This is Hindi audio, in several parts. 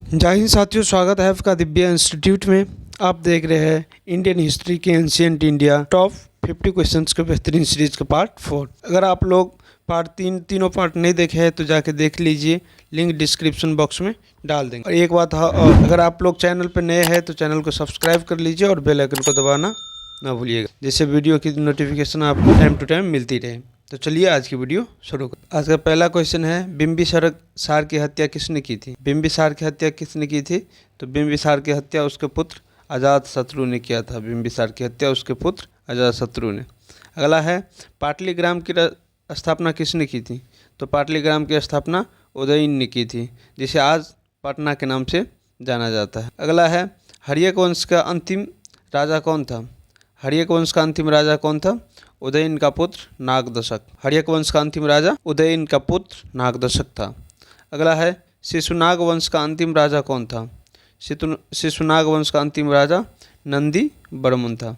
जय हिंद साथियों, स्वागत है आपका दिव्या इंस्टीट्यूट में। आप देख रहे हैं इंडियन हिस्ट्री के एंशिएंट इंडिया टॉप 50 क्वेश्चंस के बेहतरीन सीरीज का पार्ट 4। अगर आप लोग तीनों पार्ट नहीं देखे हैं तो जाके देख लीजिए, लिंक डिस्क्रिप्शन बॉक्स में डाल देंगे। और एक बात और अगर आप लोग चैनल पर नए हैं तो चैनल को सब्सक्राइब कर लीजिए और बेल आइकन को दबाना ना भूलिएगा, जिससे वीडियो की नोटिफिकेशन आपको टाइम टू टाइम मिलती रहे। तो चलिए आज की वीडियो शुरू कर। आज का पहला क्वेश्चन है, बिंबिसार की हत्या किसने की थी? बिंबिसार की हत्या किसने की थी? तो बिंबिसार की हत्या उसके पुत्र अजातशत्रु ने किया था। बिंबिसार की हत्या उसके पुत्र अजातशत्रु ने। अगला है, पाटलिग्राम की स्थापना किसने की थी? तो पाटलिग्राम की स्थापना उदयन ने की थी, जिसे आज पटना के नाम से जाना जाता है। अगला है, हर्यक वंश का अंतिम राजा कौन था? हर्यक वंश का अंतिम राजा कौन था? उदयन का पुत्र नागदशक। हर्यक वंश का अंतिम राजा उदयन का पुत्र नागदशक था। अगला है, शिशुनाग वंश का अंतिम राजा कौन था? शिशुनाग वंश का अंतिम राजा नंदी वर्मन था।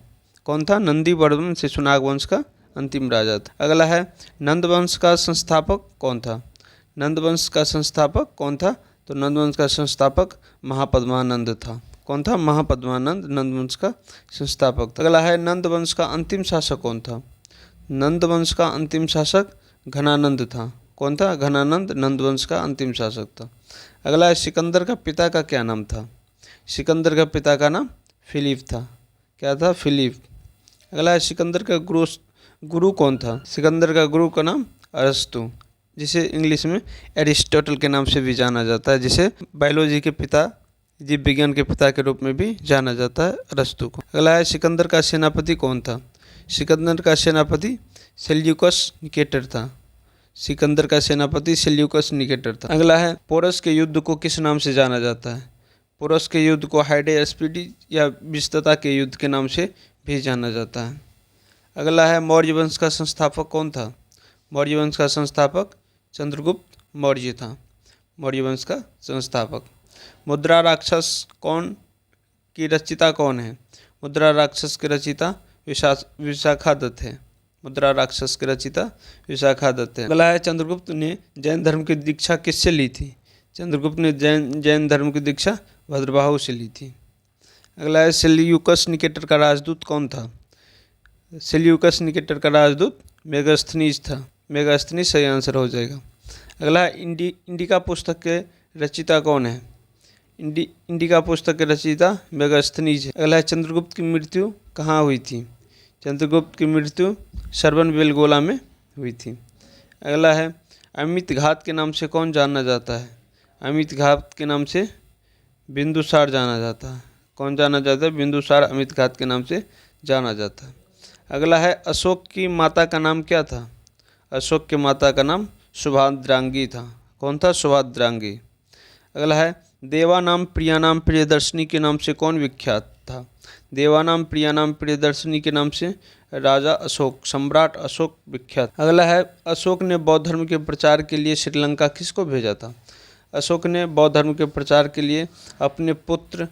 कौन था? नंदी वर्मन शिशुनाग वंश का अंतिम राजा था। अगला है, नंद वंश का संस्थापक कौन था? नंद वंश का संस्थापक कौन था? तो नंद वंश का संस्थापक महापद्मानंद था। कौन था? महापद्मानंद नंद वंश का संस्थापक था। अगला है, नंद वंश का अंतिम शासक कौन था? नंद वंश का अंतिम शासक घनानंद था। कौन था? घनानंद नंद वंश का अंतिम शासक था। अगला है, सिकंदर का पिता का क्या नाम था? सिकंदर का पिता का नाम फिलिप था। क्या था? फिलिप। अगला है, सिकंदर का गुरु कौन था? सिकंदर का गुरु का नाम अरस्तु, जिसे इंग्लिश में एरिस्टोटल के नाम से भी जाना जाता है, जिसे बायोलॉजी के पिता, जीव विज्ञान के पिता के रूप में भी जाना जाता है अरस्तु को। अगला है, सिकंदर का सेनापति कौन था? सिकंदर का सेनापति सेल्यूकस निकेटर था। सिकंदर का सेनापति सेल्यूकस निकेटर था। अगला है, पोरस के युद्ध को किस नाम से जाना जाता है? पोरस के युद्ध को हाइडेस्पिडी या विस्तता के युद्ध के नाम से भी जाना जाता है। अगला है, मौर्य वंश का संस्थापक कौन था? मौर्य वंश का संस्थापक चंद्रगुप्त मौर्य था। मौर्य वंश का संस्थापक। मुद्रा राक्षस की रचिता कौन है? मुद्रा राक्षस के रचिता विशाखा दत्त है। मुद्रा राक्षस की रचिता विशाखा दत्त है। अगला है, चंद्रगुप्त ने जैन धर्म की दीक्षा किससे ली थी? चंद्रगुप्त ने जैन धर्म की दीक्षा भद्रबाहु से ली थी। अगला है, सेल्यूकस निकेटर का राजदूत कौन था? सेल्यूकस निकेटर का राजदूत मेगास्थनीज था। मेगास्थनीज सही आंसर हो जाएगा। अगला है, इंडिका पुस्तक के रचिता कौन है? इंडिका पुस्तक के रचयिता मेगास्थनीज है। अगला है, चंद्रगुप्त की मृत्यु कहाँ हुई थी? चंद्रगुप्त की मृत्यु श्रवणबेलगोला में हुई थी। अगला है, अमित घात के नाम से कौन जाना जाता है? अमित घात के नाम से बिंदुसार जाना जाता है। कौन जाना जाता है? बिंदुसार अमित घात के नाम से जाना जाता है। अगला है, अशोक की माता का नाम क्या था? अशोक की माता का नाम सुभद्रांगी था। कौन था? सुभद्रांगी। अगला है, देवानाम प्रियानाम प्रियदर्शनी के नाम से कौन विख्यात था? देवानाम प्रियानाम प्रियदर्शनी के नाम से राजा अशोक, सम्राट अशोक विख्यात। अगला है, अशोक ने बौद्ध धर्म के प्रचार के लिए श्रीलंका किसको भेजा था? अशोक ने बौद्ध धर्म के प्रचार के लिए अपने पुत्र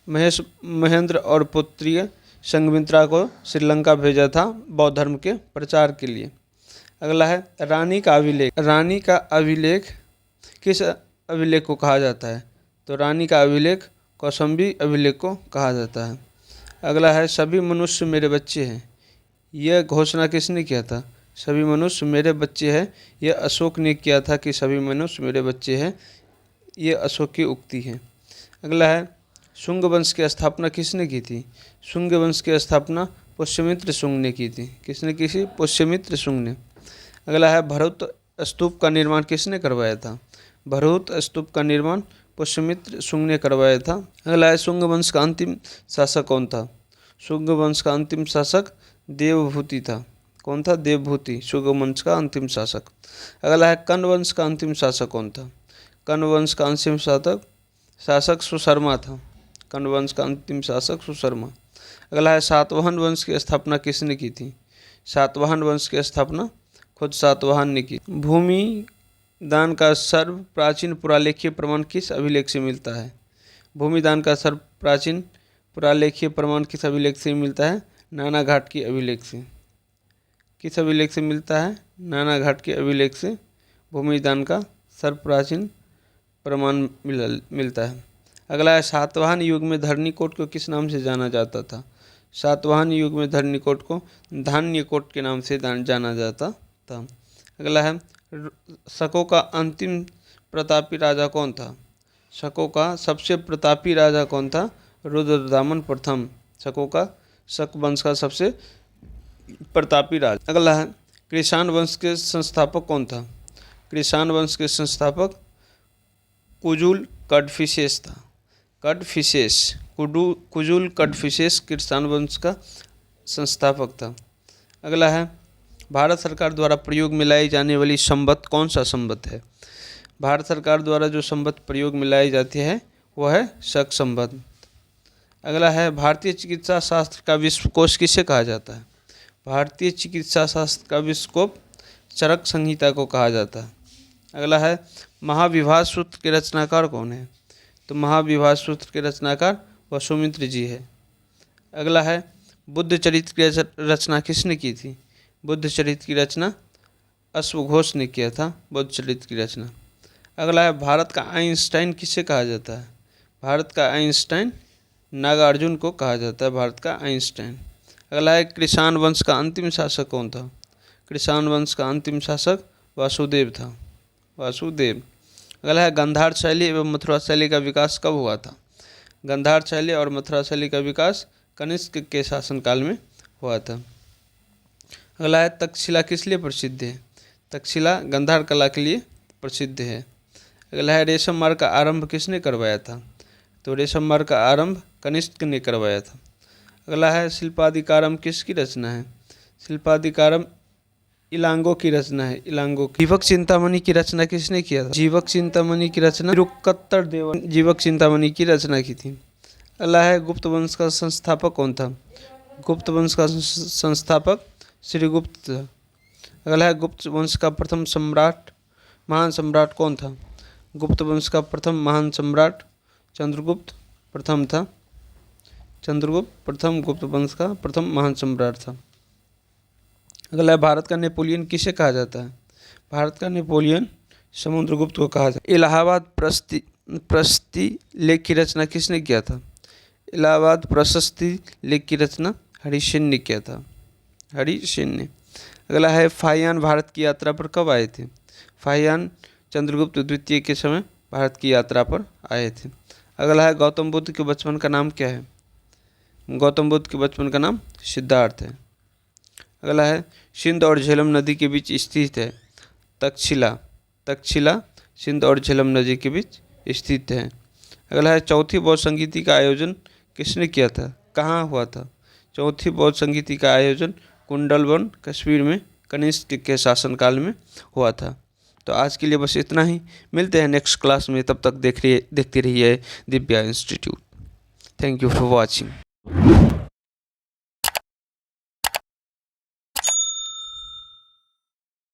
महेंद्र और पुत्री संघमित्रा को श्रीलंका भेजा था बौद्ध धर्म के प्रचार के लिए। अगला है, रानी का अभिलेख। रानी का अभिलेख किस अभिलेख को कहा जाता है? तो रानी का अभिलेख कौशाम्बी अभिलेख को कहा जाता है। अगला है, सभी मनुष्य मेरे बच्चे हैं। यह घोषणा किसने किया था? सभी मनुष्य मेरे बच्चे हैं, यह अशोक ने किया था कि सभी मनुष्य मेरे बच्चे हैं। ये अशोक की उक्ति है। अगला है, शुंग वंश की स्थापना किसने की थी? शुंग वंश की स्थापना पुष्यमित्र शुंग ने की थी। किसने की थी? पुष्यमित्र शुंग ने। अगला है, भरत स्तूप का निर्माण किसने करवाया था? भरत स्तूप का निर्माण पुष्यमित्र शुंग ने करवाया था। अगला है, शुंग वंश का अंतिम शासक कौन था? शुंग वंश का अंतिम शासक देवभूति था। कौन था? देवभूति, शुंग वंश का अंतिम शासक। अगला है, कण्व वंश का अंतिम शासक कौन था? कण्व वंश का अंतिम शासक सुशर्मा था। कण्व वंश का अंतिम शासक सुशर्मा। अगला है, सातवाहन वंश की स्थापना किसने की थी? सातवाहन वंश की स्थापना खुद सातवाहन ने की। भूमि दान का सर्व प्राचीन पुरालेखीय प्रमाण किस अभिलेख से मिलता है? भूमि दान का सर्व प्राचीन पुरालेखीय प्रमाण किस अभिलेख से मिलता है? नानाघाट की अभिलेख से। किस अभिलेख से मिलता है? नानाघाट के अभिलेख से भूमि दान का सर्व प्राचीन प्रमाण मिलता है। अगला है सातवाहन युग में धरणीकोट को किस नाम से जाना जाता था? सातवाहन युग में धरणीकोट को धान्यकोट के नाम से जाना जाता था। अगला है शकों का अंतिम प्रतापी राजा कौन था? शकों का सबसे प्रतापी राजा कौन था? रुद्रदामन प्रथम शक वंश का सबसे प्रतापी राजा। अगला है कृषाण वंश के संस्थापक कौन था? कृषाण वंश के संस्थापक कुजुल कडफिसेस था। कुजुल कडफिसेस कृषाण वंश का संस्थापक था। अगला है भारत सरकार द्वारा प्रयोग में लाई जाने वाली संवत कौन सा संवत है? भारत सरकार द्वारा जो संवत प्रयोग में लाई जाती है वह है शक संवत। अगला है भारतीय चिकित्सा शास्त्र का विश्वकोश किसे कहा जाता है? भारतीय चिकित्सा शास्त्र का विश्वकोश चरक संहिता को कहा जाता है। अगला है महाविभाज सूत्र के रचनाकार कौन है? तो महाविभाज सूत्र के रचनाकार वसुमित्र जी है। अगला है बुद्ध चरित्र की रचना किसने की थी? बुद्ध चरित्र की रचना अश्वघोष ने किया था बुद्ध चरित्र की रचना। अगला है भारत का आइंस्टाइन किसे कहा जाता है? भारत का आइंस्टाइन नागार्जुन को कहा जाता है, भारत का आइंस्टाइन। अगला है कृषाण वंश का अंतिम शासक कौन था? कृषाण वंश का अंतिम शासक वासुदेव था, वासुदेव। अगला है गांधार शैली एवं मथुरा शैली का विकास कब हुआ था? गांधार शैली और मथुरा शैली का विकास कनिष्क के शासनकाल में हुआ था। अगला है तक्षशिला किस लिए प्रसिद्ध है? तक्षशिला गांधार कला के लिए प्रसिद्ध है। अगला है रेशम मार्ग का आरंभ किसने करवाया था? तो रेशम मार्ग का आरंभ कनिष्क ने करवाया था। अगला है शिल्पाधिकारम किसकी रचना है? शिल्पाधिकारम इलांगो की रचना है, इलांगो की। जीवक चिंतामणि की रचना किसने किया था? जीवक चिंतामणि की रचना तिरुक्कत्तर देवन जीवक चिंतामणि की रचना की थी। अगला है गुप्त वंश का संस्थापक कौन था? गुप्त वंश का संस्थापक श्रीगुप्त था। अगला है गुप्त वंश का प्रथम सम्राट महान सम्राट कौन था? गुप्त वंश का प्रथम महान सम्राट चंद्रगुप्त प्रथम था। चंद्रगुप्त प्रथम गुप्त वंश का प्रथम महान सम्राट था। अगला है भारत का नेपोलियन किसे कहा जाता है? भारत का नेपोलियन समुद्रगुप्त को कहा जाता है। इलाहाबाद प्रशस्ति लेख की रचना किसने किया था? इलाहाबाद प्रशस्ति लेख की रचना हरिसेन ने किया था, हरिसेन ने। अगला है फाहियान भारत की यात्रा पर कब आए थे? फाहियान चंद्रगुप्त द्वितीय के समय भारत की यात्रा पर आए थे। अगला है गौतम बुद्ध के बचपन का नाम क्या है? गौतम बुद्ध के बचपन का नाम सिद्धार्थ है। अगला है सिंध और झेलम नदी के बीच स्थित है तक्षशिला। तक्षशिला सिंध और झेलम नदी के बीच स्थित है। अगला है चौथी बौद्ध संगीति का आयोजन किसने किया था? कहाँ हुआ था? चौथी बौद्ध संगीति का आयोजन कुंडलवन कश्मीर में कनिष्क के शासनकाल में हुआ था। तो आज के लिए बस इतना ही, मिलते हैं नेक्स्ट क्लास में। तब तक देखते रहिए Divya institute. Thank you for watching.